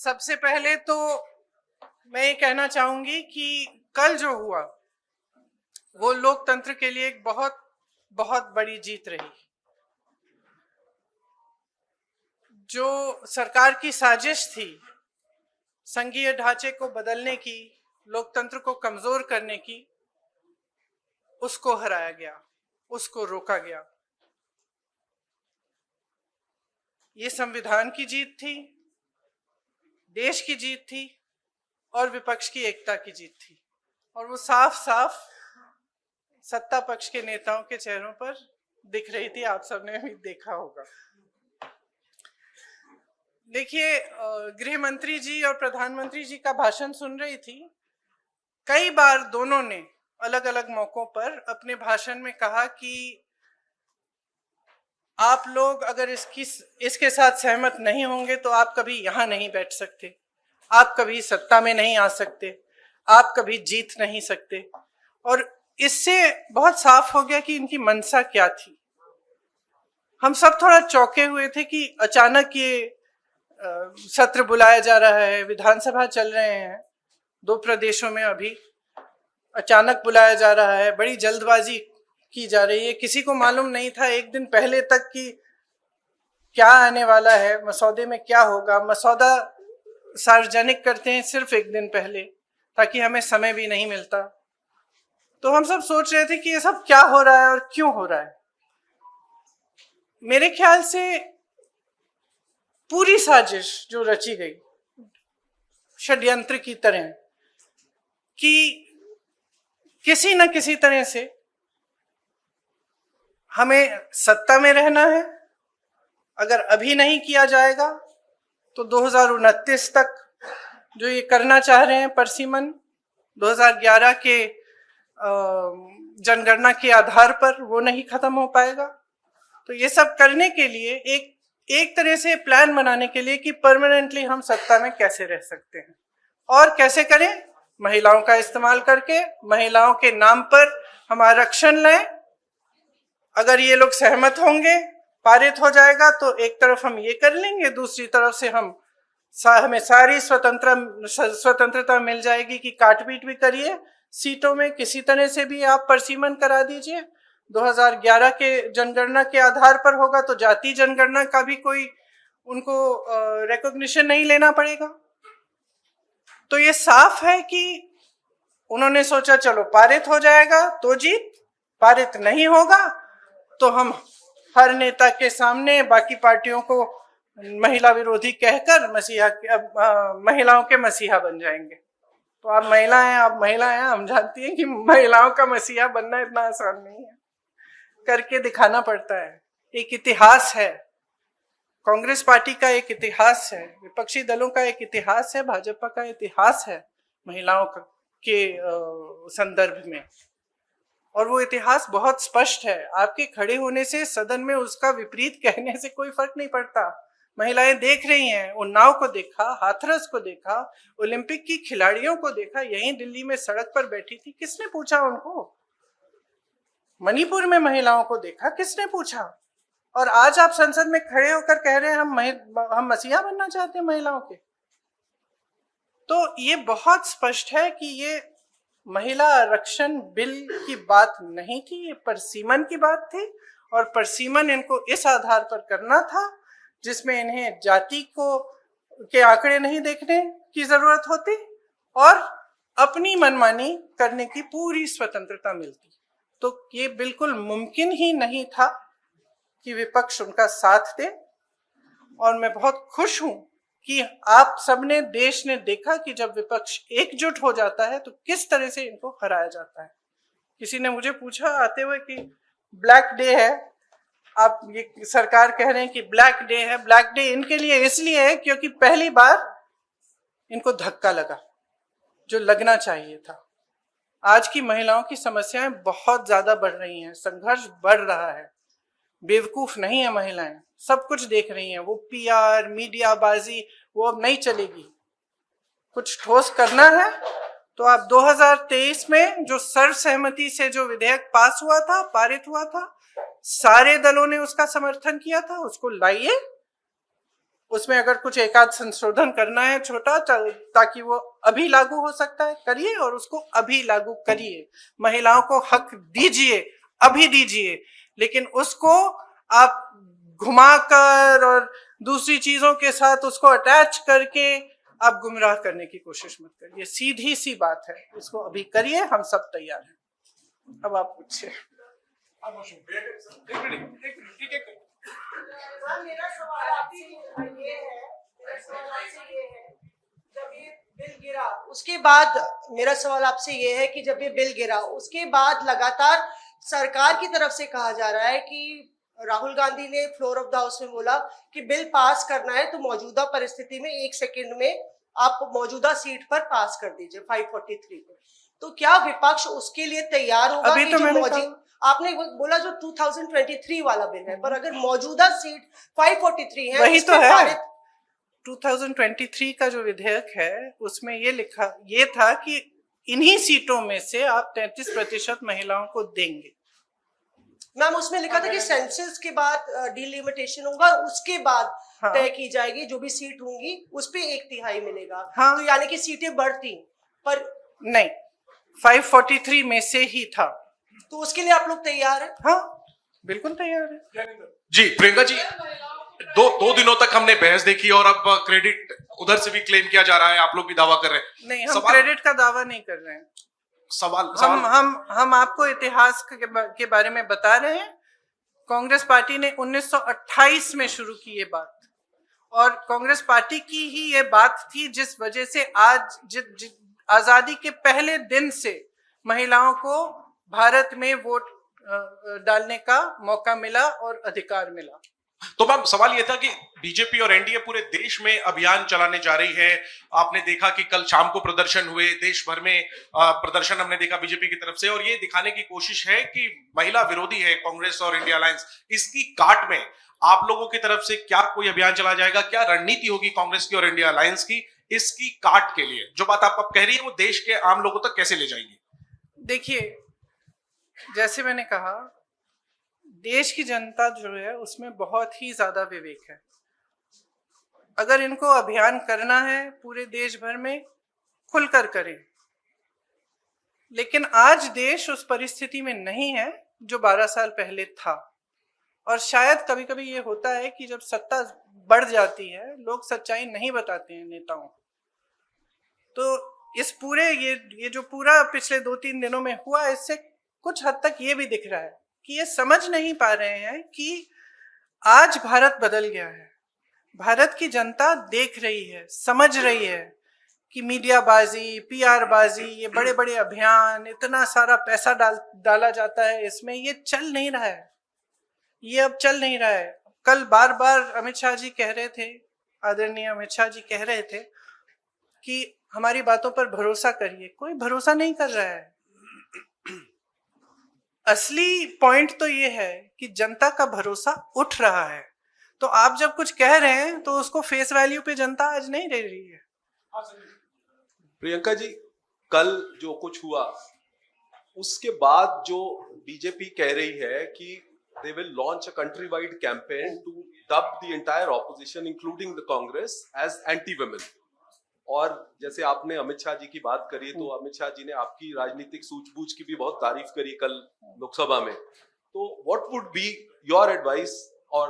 सबसे पहले तो मैं ये कहना चाहूंगी कि कल जो हुआ वो लोकतंत्र के लिए एक बहुत बहुत बड़ी जीत रही। जो सरकार की साजिश थी संघीय ढांचे को बदलने की, लोकतंत्र को कमजोर करने की, उसको हराया गया, उसको रोका गया। ये संविधान की जीत थी, देश की जीत थी और विपक्ष की एकता की जीत थी। और वो साफ साफ सत्ता पक्ष के नेताओं के चेहरों पर दिख रही थी, आप सबने भी देखा होगा। देखिए, गृह मंत्री जी और प्रधानमंत्री जी का भाषण सुन रही थी। कई बार दोनों ने अलग अलग मौकों पर अपने भाषण में कहा कि आप लोग अगर इसके साथ सहमत नहीं होंगे तो आप कभी यहां नहीं बैठ सकते, आप कभी सत्ता में नहीं आ सकते, आप कभी जीत नहीं सकते। और इससे बहुत साफ हो गया कि इनकी मंशा क्या थी। हम सब थोड़ा चौंके हुए थे कि अचानक ये सत्र बुलाया जा रहा है, विधानसभा चल रहे हैं 2 प्रदेशों में, अभी अचानक बुलाया जा रहा है, बड़ी जल्दबाजी की जा रही है। किसी को मालूम नहीं था एक दिन पहले तक कि क्या आने वाला है, मसौदे में क्या होगा। मसौदा सार्वजनिक करते हैं सिर्फ एक दिन पहले ताकि हमें समय भी नहीं मिलता। तो हम सब सोच रहे थे कि ये सब क्या हो रहा है और क्यों हो रहा है। मेरे ख्याल से पूरी साजिश जो रची गई षड्यंत्र की तरह, कि किसी न किसी तरह से हमें सत्ता में रहना है। अगर अभी नहीं किया जाएगा तो 2029 तक जो ये करना चाह रहे हैं परसीमन, 2011 के जनगणना के आधार पर वो नहीं खत्म हो पाएगा। तो ये सब करने के लिए एक तरह से प्लान बनाने के लिए कि परमानेंटली हम सत्ता में कैसे रह सकते हैं और कैसे करें, महिलाओं का इस्तेमाल करके, महिलाओं के नाम पर हम आरक्षण लें। अगर ये लोग सहमत होंगे, पारित हो जाएगा तो एक तरफ हम ये कर लेंगे, दूसरी तरफ से हमें सारी स्वतंत्रता मिल जाएगी कि काट-पीट भी करिए सीटों में, किसी तरह से भी आप परसीमन करा दीजिए। 2011 के जनगणना के आधार पर होगा तो जाति जनगणना का भी कोई उनको रिकॉग्निशन नहीं लेना पड़ेगा। तो ये साफ है कि उन्होंने सोचा चलो पारित हो जाएगा तो जीत, पारित नहीं होगा तो हम हर नेता के सामने बाकी पार्टियों को महिला विरोधी कहकर महिलाओं के मसीहा बन जाएंगे। तो आप महिला हैं, हम जानती हैं कि महिलाओं का मसीहा बनना इतना आसान नहीं है, करके दिखाना पड़ता है। एक इतिहास है, कांग्रेस पार्टी का एक इतिहास है, विपक्षी दलों का एक इतिहास है, भाजपा का इतिहास है महिलाओं के संदर्भ में। और वो इतिहास बहुत स्पष्ट है। आपके खड़े होने से सदन में उसका विपरीत कहने से कोई फर्क नहीं पड़ता। महिलाएं देख रही हैं, उन्नाव को देखा, हाथरस को देखा, ओलंपिक की खिलाड़ियों को देखा, यहीं दिल्ली में सड़क पर बैठी थी, किसने पूछा उनको? मणिपुर में महिलाओं को देखा, किसने पूछा? और आज आप संसद में खड़े होकर कह रहे हैं हम मसीहा बनना चाहते हैं महिलाओं के। तो ये बहुत स्पष्ट है कि ये महिला आरक्षण बिल की बात नहीं थी, ये परसीमन की बात थी। और परसीमन इनको इस आधार पर करना था जिसमें इन्हें जाति के आंकड़े नहीं देखने की जरूरत होती और अपनी मनमानी करने की पूरी स्वतंत्रता मिलती। तो ये बिल्कुल मुमकिन ही नहीं था कि विपक्ष उनका साथ दे। और मैं बहुत खुश हूं कि आप सबने, देश ने देखा कि जब विपक्ष एकजुट हो जाता है तो किस तरह से इनको हराया जाता है। किसी ने मुझे पूछा आते हुए कि ब्लैक डे है, आप ये सरकार कह रहे हैं कि ब्लैक डे है। ब्लैक डे इनके लिए इसलिए है क्योंकि पहली बार इनको धक्का लगा जो लगना चाहिए था। आज की महिलाओं की समस्याएं बहुत ज्यादा बढ़ रही हैं, संघर्ष बढ़ रहा है। बेवकूफ नहीं है महिलाएं, सब कुछ देख रही हैं। वो पीआर, मीडियाबाजी वो अब नहीं चलेगी। कुछ ठोस करना है तो आप 2023 में जो सर्वसहमति से जो विधेयक पास हुआ था, पारित हुआ था, सारे दलों ने उसका समर्थन किया था, उसको लाइए उसमें अगर कुछ एक आध संशोधन करना है छोटा, ताकि वो अभी लागू हो सकता है, करिए, और उसको अभी लागू करिए। महिलाओं को हक दीजिए, अभी दीजिए, लेकिन उसको आप घुमाकर और दूसरी चीजों के साथ उसको अटैच करके आप गुमराह करने की कोशिश मत करिए। सीधी सी बात है, इसको अभी करिए, हम सब तैयार हैं। अब आप पूछिए। मेरा सवाल आपसे ये है, जब ये बिल गिरा उसके बाद, मेरा सवाल आपसे ये है कि जब ये बिल गिरा उसके बाद लगातार सरकार की तरफ से कहा जा रहा है कि राहुल गांधी ने फ्लोर ऑफ द हाउस में बोला कि बिल पास करना है तो मौजूदा परिस्थिति में 1 सेकंड में आप मौजूदा सीट पर पास कर दीजिए 543 पे। तो क्या विपक्ष उसके लिए तैयार होगा? अभी तो मैंने आपने बोला जो 2023 वाला बिल है, पर अगर मौजूदा सीट 543 है, वही तो है। 2023 का जो विधेयक है उसमें ये था कि इन्हीं सीटों में से आप 33% महिलाओं को देंगे। मैम उसमें लिखा था कि सेंसस के बाद डिलिमिटेशन होगा, उसके बाद तय की जाएगी, जो भी सीट होंगी उस पे 1/3 मिलेगा। तो यानी कि सीटें बढ़ती, पर नहीं, 543 में से ही था। तो उसके लिए आप लोग तैयार हैं? हाँ, बिल्कुल तैयार है जी। प्रियंका जी, दो दिनों तक हमने बहस देखी और अब क्रेडिट उधर से भी क्लेम किया जा रहा है, आप लोग भी दावा कर रहे हैं। नहीं, हम क्रेडिट का दावा नहीं कर रहे हैं। सवाल हम आपको इतिहास के बारे में बता रहे हैं। कांग्रेस पार्टी ने 1928 में शुरू की ये बात, और कांग्रेस पार्टी की ही ये बात थी जिस वजह से आज आजादी के पहले दिन से महिलाओं को भारत में वोट डालने का मौका मिला और अधिकार मिला। तो मैम सवाल ये था कि बीजेपी और एनडीए पूरे देश में अभियान चलाने जा रही है। आपने देखा कि कल शाम को प्रदर्शन हुए, देश भर में प्रदर्शन हमने देखा बीजेपी की तरफ से, और ये दिखाने की कोशिश है कि महिला विरोधी है कांग्रेस और इंडिया अलायंस। इसकी काट में आप लोगों की तरफ से क्या कोई अभियान चला जाएगा? क्या रणनीति होगी कांग्रेस की और इंडिया अलायंस की इसकी काट के लिए? जो बात आप कह रही है वो देश के आम लोगों तक कैसे ले जाएंगी? देखिए, जैसे मैंने कहा, देश की जनता जो है उसमें बहुत ही ज्यादा विवेक है। अगर इनको अभियान करना है पूरे देश भर में, खुलकर करें। लेकिन आज देश उस परिस्थिति में नहीं है जो 12 साल पहले था, और शायद कभी कभी ये होता है कि जब सत्ता बढ़ जाती है लोग सच्चाई नहीं बताते हैं नेताओं। तो इस पूरे ये जो पूरा पिछले 2-3 दिनों में हुआ, इससे कुछ हद तक ये भी दिख रहा है कि ये समझ नहीं पा रहे हैं कि आज भारत बदल गया है। भारत की जनता देख रही है, समझ रही है कि मीडियाबाजी, पीआर बाजी, ये बड़े बड़े अभियान, इतना सारा पैसा डाला जाता है इसमें, ये चल नहीं रहा है। ये अब चल नहीं रहा है। कल बार बार अमित शाह जी कह रहे थे, आदरणीय अमित शाह जी कह रहे थे कि हमारी बातों पर भरोसा करिए। कोई भरोसा नहीं कर रहा है। असली पॉइंट तो ये है कि जनता का भरोसा उठ रहा है। तो आप जब कुछ कह रहे हैं तो उसको फेस वैल्यू पे जनता आज नहीं ले रही है। प्रियंका जी, कल जो कुछ हुआ उसके बाद जो बीजेपी कह रही है कि they will launch a country-wide campaign to dub the entire opposition, including the Congress, as anti-women. और जैसे आपने अमित शाह जी की बात करी, तो अमित शाह जी ने आपकी राजनीतिक सूझबूझ की भी बहुत तारीफ करी कल लोकसभा में। तो what would be your advice or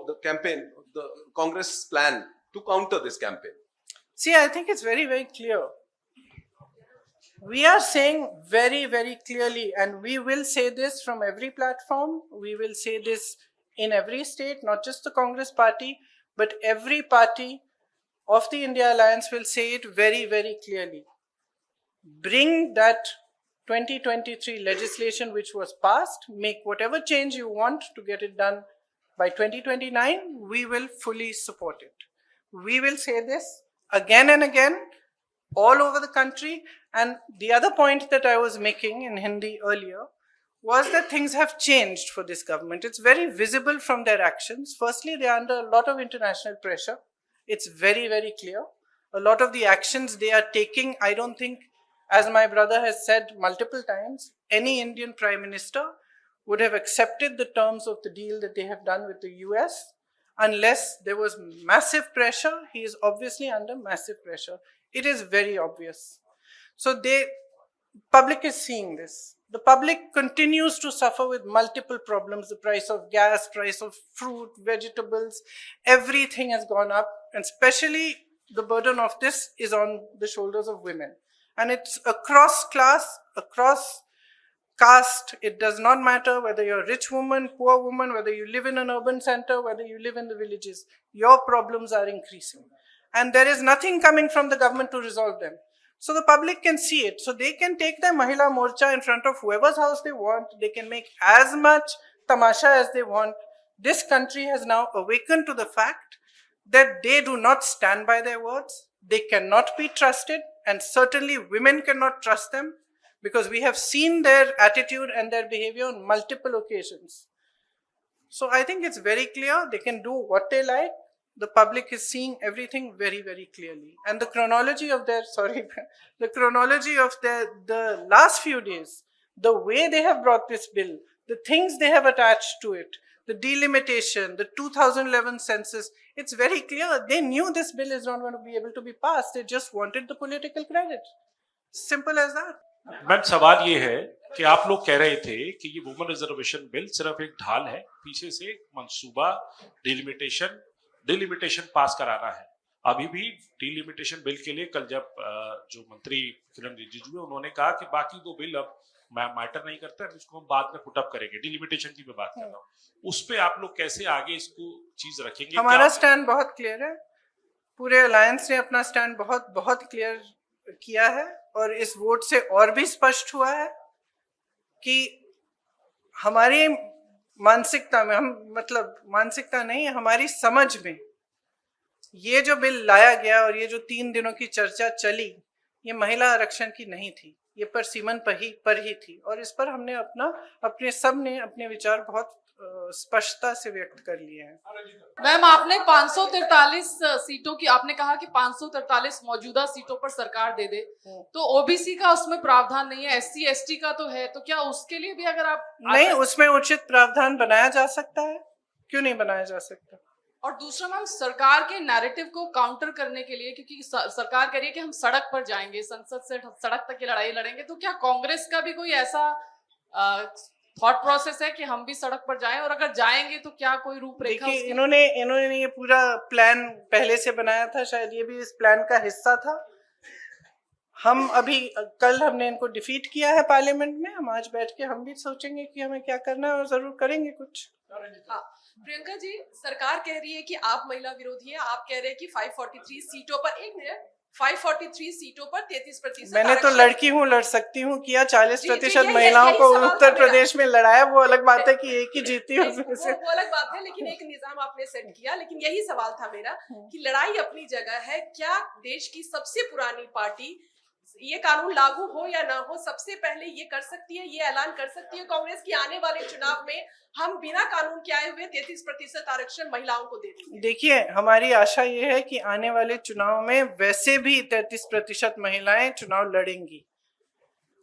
the campaign, the Congress plan to counter this campaign? See, I think it's very, very clear. We are saying very, very clearly, and we will say this from every platform. We will say this in every state, not just the Congress party, but every party of the India Alliance will say it very, very clearly. Bring that 2023 legislation which was passed, make whatever change you want to get it done by 2029, we will fully support it. We will say this again and again, all over the country. And the other point that I was making in Hindi earlier was that things have changed for this government. It's very visible from their actions. Firstly, they are under a lot of international pressure. It's very, very clear. A lot of the actions they are taking, I don't think, as my brother has said multiple times, any Indian Prime Minister would have accepted the terms of the deal that they have done with the US. unless there was massive pressure. He is obviously under massive pressure. It is very obvious. So public is seeing this. The public continues to suffer with multiple problems. The price of gas, price of fruit, vegetables, everything has gone up, and especially the burden of this is on the shoulders of women. And it's across class, across caste. It does not matter whether you're a rich woman, poor woman, whether you live in an urban center, whether you live in the villages. Your problems are increasing. And there is nothing coming from the government to resolve them. So the public can see it. So they can take their Mahila Morcha in front of whoever's house they want. They can make as much tamasha as they want. This country has now awakened to the fact that they do not stand by their words. They cannot be trusted, and certainly women cannot trust them, because we have seen their attitude and their behavior on multiple occasions. So I think it's very clear they can do what they like. The public is seeing everything very, very clearly. And the chronology of the last few days, the way they have brought this bill, the things they have attached to it, the delimitation, the 2011 census, it's very clear. They knew this bill is not going to be able to be passed. They just wanted the political credit. Simple as that. Ma'am सवाल ये है कि आप लोग कह रहे थे कि ये वुमेन रिजर्वेशन बिल सिर्फ एक ढाल है, पीछे से मंसूबा डिलिमिटेशन पास कराना है। अभी भी डिलिमिटेशन बिल के लिए कल जब जो मंत्री किरण रिजिजू है उन्होंने कहा कि बाकी दो बिल अब मैटर नहीं करता है, इसको हम बाद में पुट अप करेंगे। डिलिमिटेशन की मैं बात कर रहा हूँ, उस पे आप लोग कैसे आगे इसको चीज रखेंगे? हमारा स्टैंड बहुत क्लियर है, पूरे अलायंस ने अपना स्टैंड बहुत क्लियर किया है, और इस वोट से और भी स्पष्ट हुआ है कि हमारी मानसिकता में, मानसिकता नहीं, हमारी समझ में ये जो बिल लाया गया और ये जो 3 दिनों की चर्चा चली, ये महिला आरक्षण की नहीं थी, ये परसीमन पर ही थी। और इस पर हमने अपने विचार बहुत स्पष्टता से व्यक्त कर लिए हैं। मैम, आपने 543 सीटों की, आपने कहा कि 543 मौजूदा सीटों पर सरकार दे दे, तो ओबीसी का उसमें प्रावधान नहीं है, एससी एसटी का तो है, तो क्या उसके लिए भी अगर आप नहीं, उसमें उचित प्रावधान बनाया जा सकता है, क्यों नहीं बनाया जा सकता? और दूसरा मैम, सरकार के नैरेटिव को काउंटर करने के लिए, क्योंकि सरकार कह रही है कि हम सड़क पर जाएंगे, संसद से सड़क तक की लड़ाई लड़ेंगे, तो क्या कांग्रेस का भी कोई ऐसा थॉट प्रोसेस है कि हम भी सड़क पर जाएं, और अगर जाएंगे तो क्या कोई रूपरेखा? देखिए, इन्होंने ये पूरा प्लान पहले से बनाया था, शायद ये भी इस प्लान का हिस्सा था। कल हमने इनको डिफीट किया है पार्लियामेंट में, हम आज बैठ के हम भी सोचेंगे कि हमें क्या करना है, और जरूर करेंगे कुछ। हाँ, प्रियंका जी, सरकार कह रही है कि आप महिला विरोधी हैं, आप कह रहे हैं कि 543 सीटों पर 543 सीटों पर 33%। मैंने तो लड़की हूँ, लड़ सकती हूँ, किया 40% महिलाओं को उत्तर प्रदेश में लड़ाया, वो अलग बात है कि एक ही जीती है उसमें से, वो अलग बात है, लेकिन एक निजाम आपने सेट किया। लेकिन यही सवाल था मेरा कि लड़ाई अपनी जगह है, क्या देश की सबसे पुरानी पार्टी ये कानून लागू हो या ना हो, सबसे पहले ये कर सकती है, ये ऐलान कर सकती है कांग्रेस की आने वाले चुनाव में हम बिना कानून के आए हुए 33% आरक्षण महिलाओं को दे देंगे? देखिए, हमारी आशा ये है कि आने वाले चुनाव में वैसे भी 33% महिलाएं चुनाव लड़ेंगी,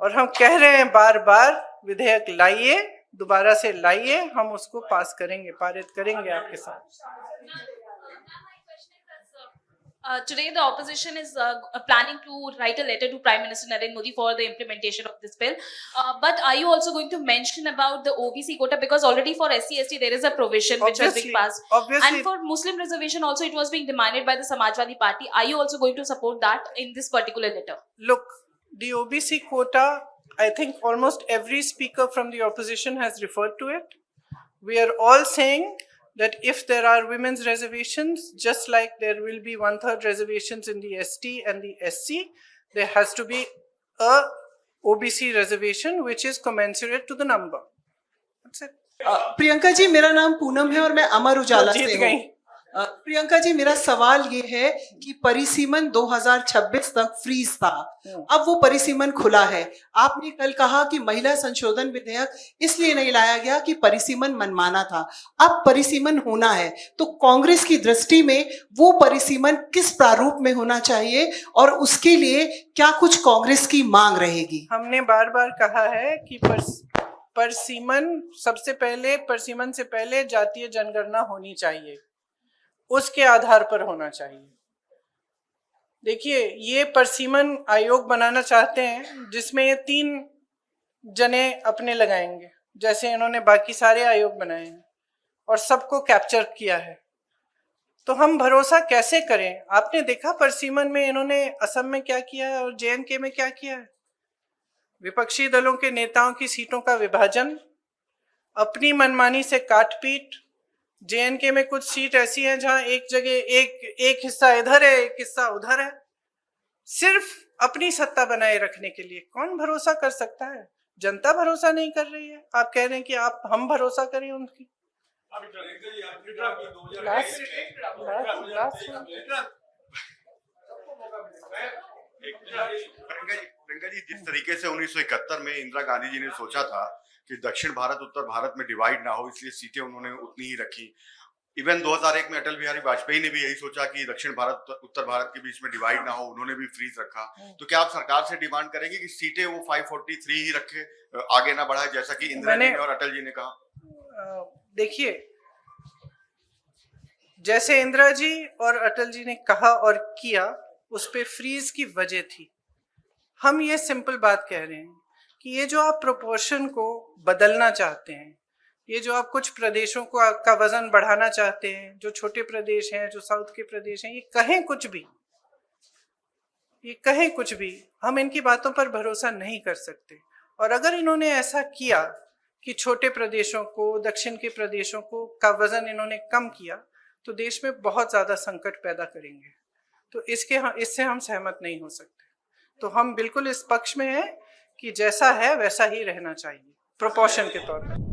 और हम कह रहे हैं बार बार, विधेयक लाइए, दोबारा से लाइए, हम उसको पास करेंगे, पारित करेंगे आपके साथ। Today the opposition is planning to write a letter to Prime Minister Narendra Modi for the implementation of this bill. But are you also going to mention about the OBC quota? Because already for SC ST there is a provision which has been passed. Obviously. And for Muslim reservation also it was being demanded by the Samajwadi Party. Are you also going to support that in this particular letter? Look, the OBC quota, I think almost every speaker from the opposition has referred to it. We are all saying that if there are women's reservations, just like there will be 1/3 reservations in the ST and the SC, there has to be a OBC reservation which is commensurate to the number. That's it. Priyanka ji, मेरा नाम पूनम है और मैं अमर उजाला से हूँ। प्रियंका जी, मेरा सवाल ये है कि परिसीमन 2026 तक फ्रीज था, अब वो परिसीमन खुला है। आपने कल कहा कि महिला संशोधन विधेयक इसलिए नहीं लाया गया कि परिसीमन मनमाना था, अब परिसीमन होना है, तो कांग्रेस की दृष्टि में वो परिसीमन किस प्रारूप में होना चाहिए और उसके लिए क्या कुछ कांग्रेस की मांग रहेगी? हमने बार बार कहा है कि परिसीमन से पहले जातीय जनगणना होनी चाहिए। उसके आधार पर होना चाहिए। देखिए, ये परसीमन आयोग बनाना चाहते हैं जिसमें ये 3 जने अपने लगाएंगे, जैसे इन्होंने बाकी सारे आयोग बनाए हैं और सबको कैप्चर किया है। तो हम भरोसा कैसे करें? आपने देखा परसीमन में इन्होंने असम में क्या किया है और JNK में क्या किया है। विपक्षी दलों के नेताओं की सीटों का विभाजन, अपनी मनमानी से काटपीट। JNK में कुछ सीट ऐसी हैं जहां एक जगह एक हिस्सा इधर है, एक हिस्सा उधर है, सिर्फ अपनी सत्ता बनाए रखने के लिए। कौन भरोसा कर सकता है? जनता भरोसा नहीं कर रही है। आप कह रहे हैं कि हम भरोसा करें उनकी। प्रियंका जी, जिस तरीके से 1971 में इंदिरा गांधी जी ने सोचा था कि दक्षिण भारत उत्तर भारत में डिवाइड ना हो, इसलिए सीटें उन्होंने उतनी ही रखी। इवन 2001 में अटल बिहारी वाजपेयी ने भी यही सोचा कि दक्षिण भारत उत्तर भारत के बीच में डिवाइड ना हो, उन्होंने भी फ्रीज रखा। तो क्या आप सरकार से डिमांड करेंगे कि सीटें वो 543 ही रखे, आगे ना बढ़ाए, जैसा कि इंदिरा जी ने और अटल जी ने कहा? देखिए, जैसे इंदिरा जी और अटल जी ने कहा और किया, उस पे फ्रीज की वजह थी। हम ये सिंपल बात कह रहे हैं कि ये जो आप प्रोपोर्शन को बदलना चाहते हैं, ये जो आप कुछ प्रदेशों को का वजन बढ़ाना चाहते हैं, जो छोटे प्रदेश हैं, जो साउथ के प्रदेश हैं, ये कहें कुछ भी, हम इनकी बातों पर भरोसा नहीं कर सकते। और अगर इन्होंने ऐसा किया कि छोटे प्रदेशों को, दक्षिण के प्रदेशों को का वजन इन्होंने कम किया, तो देश में बहुत ज्यादा संकट पैदा करेंगे। तो इससे हम सहमत नहीं हो सकते। तो हम बिल्कुल इस पक्ष में हैं कि जैसा है वैसा ही रहना चाहिए, प्रोपोर्शन के तौर पर।